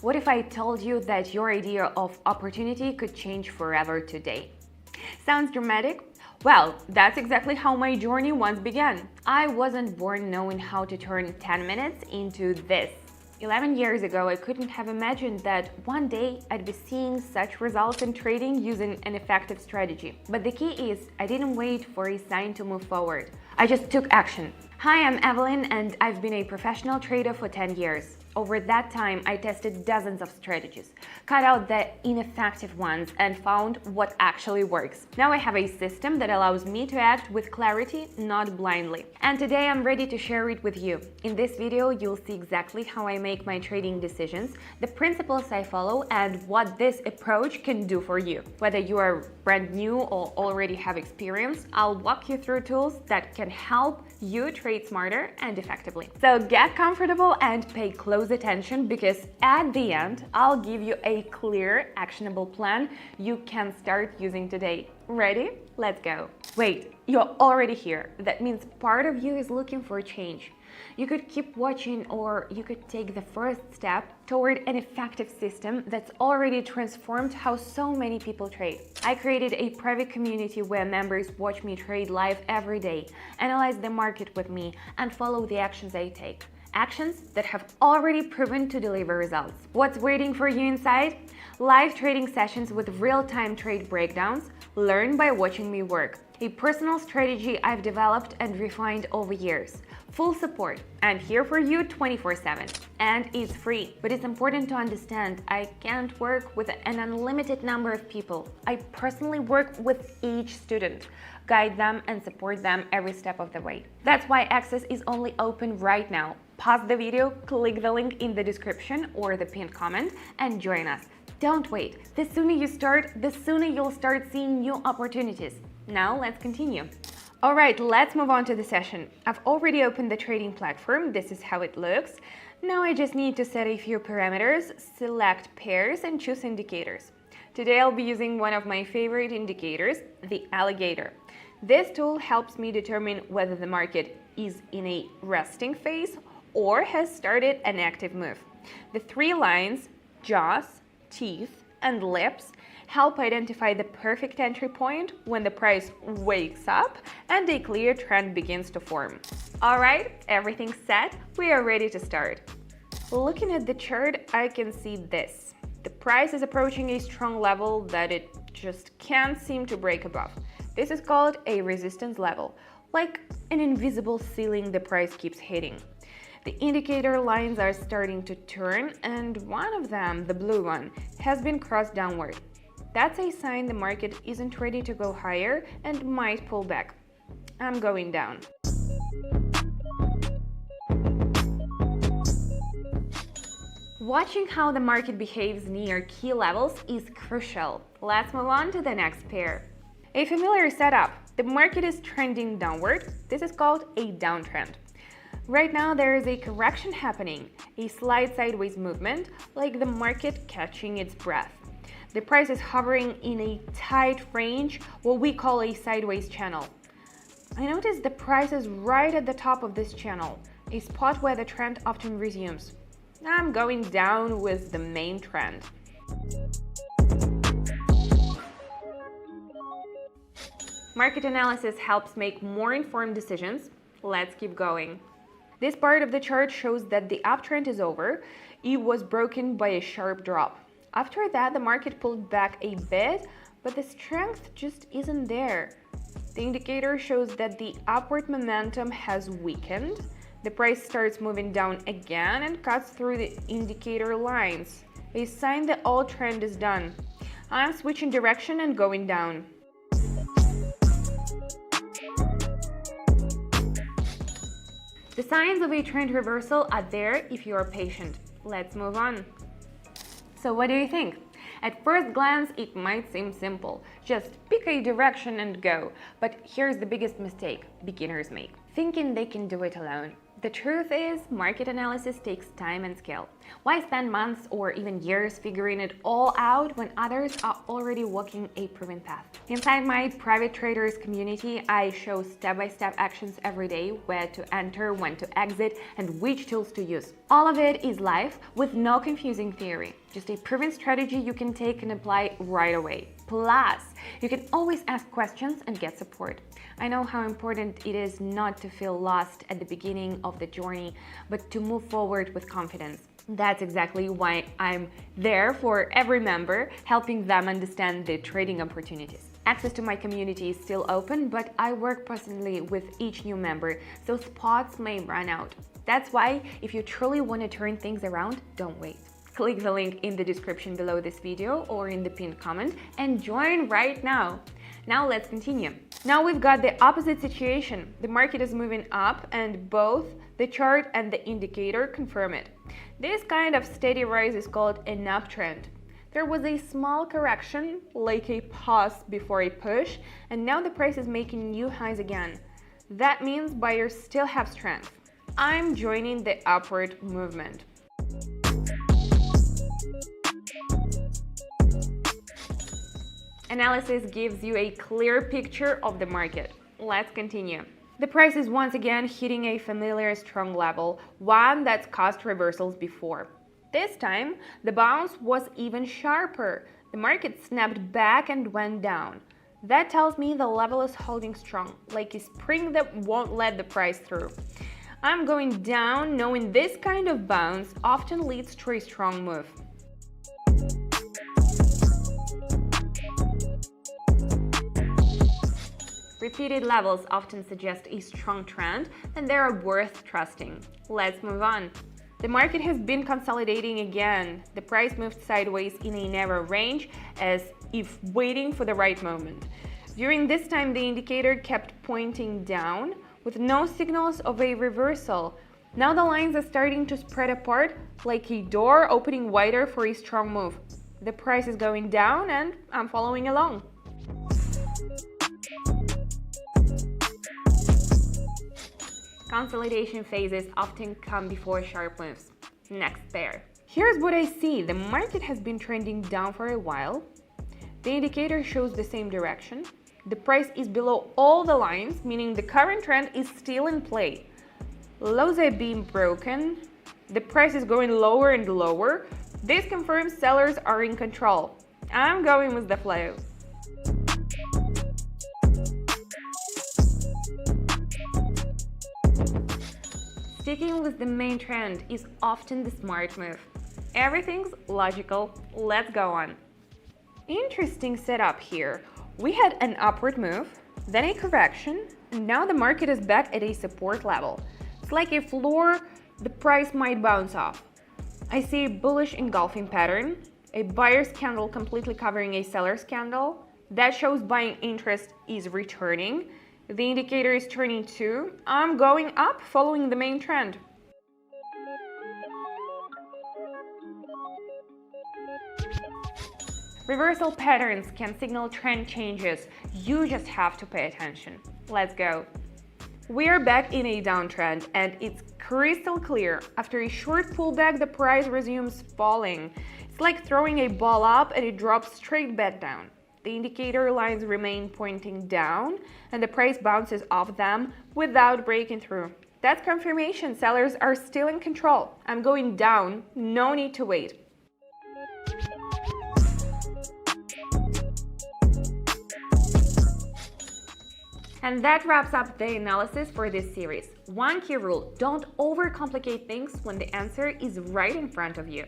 What if I told you that your idea of opportunity could change forever today? Sounds dramatic? Well, that's exactly how my journey once began. I wasn't born knowing how to turn 10 minutes into this. 11 years ago, I couldn't have imagined that one day I'd be seeing such results in trading using an effective strategy. But the key is, I didn't wait for a sign to move forward. I just took action. Hi, I'm Evelyn, and I've been a professional trader for 10 years. Over that time, I tested dozens of strategies, cut out the ineffective ones, and found what actually works. Now I have a system that allows me to act with clarity, not blindly. And today I'm ready to share it with you. In this video, you'll see exactly how I make my trading decisions, the principles I follow, and what this approach can do for you. Whether you are brand new or already have experience, I'll walk you through tools that can help you trade smarter and effectively. So get comfortable and pay close attention, because at the end, I'll give you a clear, actionable plan you can start using today. Ready? Let's go. Wait, you're already here. That means part of you is looking for a change. You could keep watching, or you could take the first step toward an effective system that's already transformed how so many people trade. I created a private community where members watch me trade live every day, analyze the market with me, and follow the actions I take. Actions that have already proven to deliver results. What's waiting for you inside? Live trading sessions with real-time trade breakdowns. Learn by watching me work. A personal strategy I've developed and refined over years. Full support, and here for you 24/7. And it's free. But it's important to understand, I can't work with an unlimited number of people. I personally work with each student, guide them and support them every step of the way. That's why access is only open right now. Pause the video, click the link in the description or the pinned comment, and join us. Don't wait. The sooner you start, the sooner you'll start seeing new opportunities. Now let's continue. All right, let's move on to the session. I've already opened the trading platform. This is how it looks. Now I just need to set a few parameters, select pairs, and choose indicators. Today I'll be using one of my favorite indicators, the alligator. This tool helps me determine whether the market is in a resting phase or has started an active move. The three lines, jaws, teeth, and lips, help identify the perfect entry point when the price wakes up and a clear trend begins to form. All right, everything's set. We are ready to start. Looking at the chart, I can see this. The price is approaching a strong level that it just can't seem to break above. This is called a resistance level, like an invisible ceiling the price keeps hitting. The indicator lines are starting to turn, and one of them, the blue one, has been crossed downward. That's a sign the market isn't ready to go higher and might pull back. I'm going down. Watching how the market behaves near key levels is crucial. Let's move on to the next pair. A familiar setup. The market is trending downward. This is called a downtrend. Right now there is a correction happening, a slight sideways movement, like the market catching its breath. The price is hovering in a tight range, what we call a sideways channel. I noticed the price is right at the top of this channel, a spot where the trend often resumes. I'm going down with the main trend. Market analysis helps make more informed decisions. Let's keep going. This part of the chart shows that the uptrend is over. It was broken by a sharp drop. After that, the market pulled back a bit, but the strength just isn't there. The indicator shows that the upward momentum has weakened. The price starts moving down again and cuts through the indicator lines, a sign that all trend is done. I'm switching direction and going down. The signs of a trend reversal are there if you are patient. Let's move on. So what do you think? At first glance, it might seem simple. Just pick a direction and go. But here's the biggest mistake beginners make: thinking they can do it alone. The truth is, market analysis takes time and skill. Why spend months or even years figuring it all out when others are already walking a proven path? Inside my private traders community, I show step-by-step actions every day, where to enter, when to exit, and which tools to use. All of it is live with no confusing theory, just a proven strategy you can take and apply right away. Plus, you can always ask questions and get support. I know how important it is not to feel lost at the beginning of the journey, but to move forward with confidence. That's exactly why I'm there for every member, helping them understand the trading opportunities. Access to my community is still open, but I work personally with each new member, so spots may run out. That's why, if you truly want to turn things around, don't wait. Click the link in the description below this video or in the pinned comment and join right now. Now let's continue. Now we've got the opposite situation. The market is moving up and both the chart and the indicator confirm it. This kind of steady rise is called an uptrend. There was a small correction, like a pause before a push, and now the price is making new highs again. That means buyers still have strength. I'm joining the upward movement. Analysis gives you a clear picture of the market. Let's continue. The price is once again hitting a familiar strong level, one that's caused reversals before. This time, the bounce was even sharper. The market snapped back and went down. That tells me the level is holding strong, like a spring that won't let the price through. I'm going down, knowing this kind of bounce often leads to a strong move. Repeated levels often suggest a strong trend, and they are worth trusting. Let's move on. The market has been consolidating again. The price moved sideways in a narrow range, as if waiting for the right moment. During this time, the indicator kept pointing down, with no signals of a reversal. Now the lines are starting to spread apart, like a door opening wider for a strong move. The price is going down, and I'm following along. Consolidation phases often come before sharp moves. Next pair. Here's what I see. The market has been trending down for a while. The indicator shows the same direction. The price is below all the lines, meaning the current trend is still in play. Lows are being broken. The price is going lower and lower. This confirms sellers are in control. I'm going with the flow. Sticking with the main trend is often the smart move. Everything's logical. Let's go on. Interesting setup here. We had an upward move, then a correction, and now the market is back at a support level. It's like a floor the price might bounce off. I see a bullish engulfing pattern, a buyer's candle completely covering a seller's candle. That shows buying interest is returning. The indicator is turning too. I'm going up, following the main trend. Reversal patterns can signal trend changes. You just have to pay attention. Let's go. We are back in a downtrend, and it's crystal clear. After a short pullback, the price resumes falling. It's like throwing a ball up and it drops straight back down. The indicator lines remain pointing down, and the price bounces off them without breaking through. That's confirmation sellers are still in control. I'm going down, no need to wait. And that wraps up the analysis for this series. One key rule: don't overcomplicate things when the answer is right in front of you.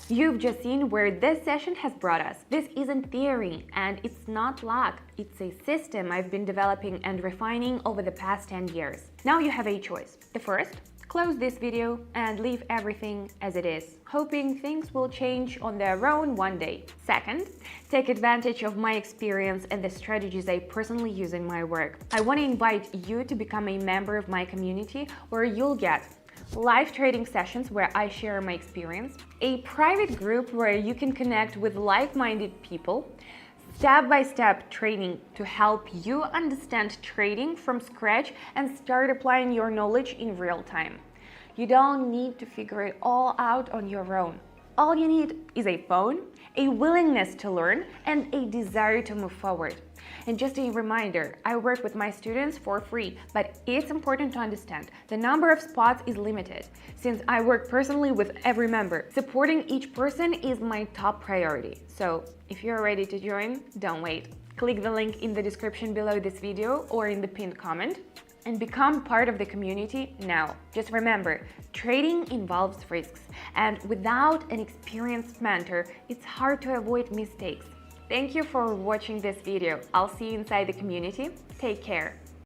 You've just seen where this session has brought us. This isn't theory, and it's not luck. It's a system I've been developing and refining over the past 10 years. Now you have a choice. The first, close this video and leave everything as it is, hoping things will change on their own one day. Second, take advantage of my experience and the strategies I personally use in my work. I want to invite you to become a member of my community, where you'll get live trading sessions where I share my experience, a private group where you can connect with like-minded people, step-by-step training to help you understand trading from scratch and start applying your knowledge in real time. You don't need to figure it all out on your own. All you need is a phone, a willingness to learn, and a desire to move forward. And just a reminder, I work with my students for free, but it's important to understand the number of spots is limited. Since I work personally with every member, supporting each person is my top priority. So if you're ready to join, don't wait. Click the link in the description below this video or in the pinned comment and become part of the community now. Just remember, trading involves risks, and without an experienced mentor, it's hard to avoid mistakes. Thank you for watching this video. I'll see you inside the community. Take care.